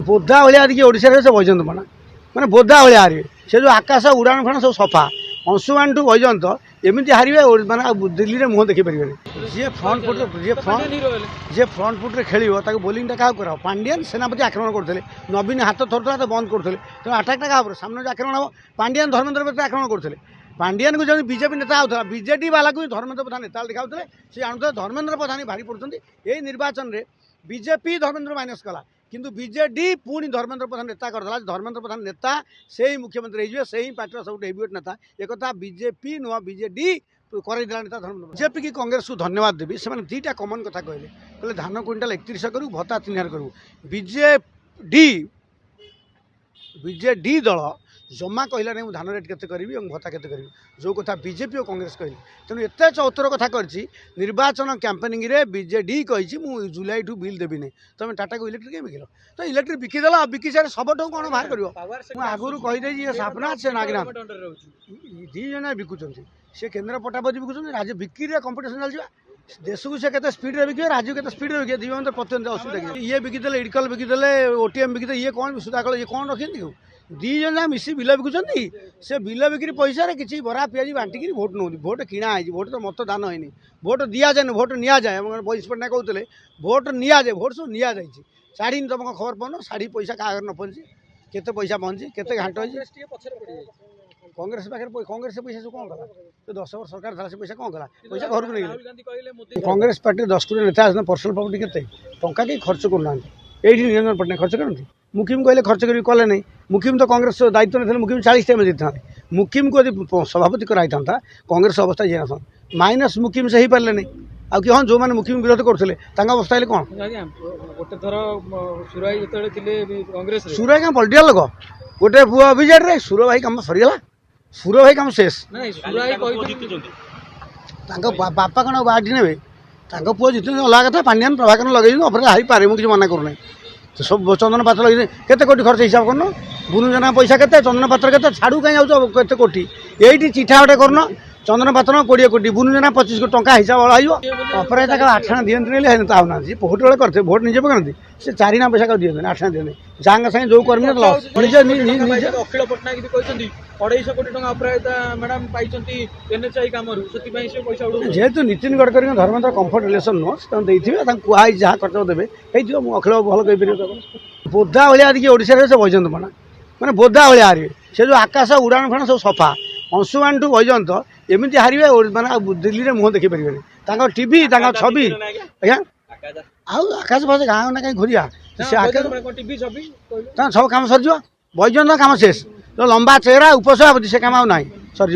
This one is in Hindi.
बोधा भाया देखिए ओडिशा से वैजंत पणा मैंने बोधा भाया हारे से जो आकाश उड़ान फाण सब सफा अंशुमान टू वैजंत एमती हारे मैंने दिल्ली में मुह देखी पारे जी फ्रंट फुट जी फ्रंट फुट्रे खेल बोलिंग क्या कर पांड्यान सेनापति आक्रमण करते नवीन हाथ थरता तो बंद करते तेनाली आटाक्टा क्या सामने जो आक्रमण हम पांड्यान धर्मेन्द्र प्रधान आक्रमण करते पांड्यान को जब बीजेपी नेता होता बीजेडी वाला को धर्मेन्द्र प्रधान नेता देखा सी आणुते धर्मेन्द्र प्रधान भारी पड़ते यही निर्वाचन में बीजेपी धर्मेन्द्र माइनस कला किंतु बीजेडी पुणी धर्मेन्द्र प्रधान नेता करदेला धर्मेन्द्र प्रधान नेता से ही मुख्यमंत्री हो से ही पार्टी सब हेवीवेट नेता एक बीजेपी नुआ बीजेडी करदेला नेता धर्मेन्द्र बीजेपी की कांग्रेस को धन्यवाद देवी से दुईटा कमन कथा कहले धान क्विंटाल 3100 करूँ भत्ता 3000 करूँ बीजेडी दल जमा कहला नहीं धान रेट केते करी और भत्ता केते करी जो कथा बीजेपी और कांग्रेस कहली तेणु एत चौतर कथा करछि निर्वाचन कैंपेनिंग रे बीजेडी कही मु जुलाई ठू बिल देवी नहीं तुम टाटा को इलेक्ट्रिक क्या बिकिल तो इलेक्ट्रिक बिकिदेल बिकी सारे सबठ कौन बाहर कर आगुरी कहीदे ये सापनाथ से नागनाथ दी जन बिकुंट सी केन्द्र पटापति बिकुंट राज्य बिक्री कंपिटिशन चलती देश को से केते स्पीड रे बिके राज्य केते स्पीड रे बिके दी मतलब प्रत्यंत असुविधा ये बिकिदेले इडकल बिकिदेले ओटीएम बिकिदे ये कौन सुधाकल ये कौन रखी दी जन मिसी बिल बिकुंट से बिल बिक्री पैसा किसी बरा पियाजी बांटिकी भोट नौ भोट किणा है भोट तो मतदान है भोट दि जाए भोट नि जाए बहिष पट्टना कहते भोट नि जाए भोट सब नि जाए शाढ़ी तुम खबर पान शाढ़ी पैसा क्या न पहुँची केते पैसा पहुँची केते घाट कांग्रेस पाखे कांग्रेस पैसा सब कौन कला तो 10 वर्ष सरकार था से पैसा कौन कला पैसा घर को नहीं कांग्रेस पार्टी 10 कोटी नेता आस पर्सनाल प्रॉपर्टी केते टंका कहीं खर्च करना ये निरंजन पट्टनायक खर्च करती मुखिम कहले खर्च करें कले नहीं मुखिम तो कांग्रेस दायित्व नहीं मुखिम 40 टाइम देता मुखिम को यदि सभापति कराई था कांग्रेस अवस्था ये ना माइनस मुखिम से ही पारे नहीं आ कि हाँ जो मैंने मुखिम विरोध करते अवस्था कौन सुराई क्या पॉलिटिकल लोक गोटे पुआ बीजेडी सुर भाई कम सरीगला सुर भाई कम शेष बापा कौन बाटी ने पुआ जितने अलग कथा पांड्यान प्रभाकर लगे हाई पारे मुझे मना करूना तो सब चंदन पात्र लगे केते कोटी खर्च हिसाब करन बुनुजना पैसा केते चंदन पात्र केते छाड़ू कहीं जाऊ केते कोटी यही चिठा गोटे करन चंदन पात्र 20 कोटी बुनुजना 25 कोटी टंका हिसाब अपराध 8 आना दिखती भोट बेले करते भोट निजे पकड़ती से 4 आना पैसा दिखते 8 आना दिखते जहाँ सागे जो कर्मी अखिल पट्टनायक कहते 250 कोटी टंका अपराध मैडम पाई एनएचआई कम जेहेतु नितिन गडकरी धर्मेन्द्र कंफर्ट रिलेसन नुह कहुई जहाँ खर्च देवे मुझे अखिल भल कहीपर बोधा भाया देखिए ओडिशा से वैजंत पणा मैंने बोधा भाया हारे से जो आकाश उड़ान फाण सब सफा अंशुमान टू वैजंत एमती हारे मैंने दिल्ली में मुह देखी पारे टीवी छवि आज्ञा आकाश फाश गाँव ना कहीं घूरिया सब कम सर वैजंत कम शेष जो लंबा चेहरा उपसभापति से कम आउ ना सर।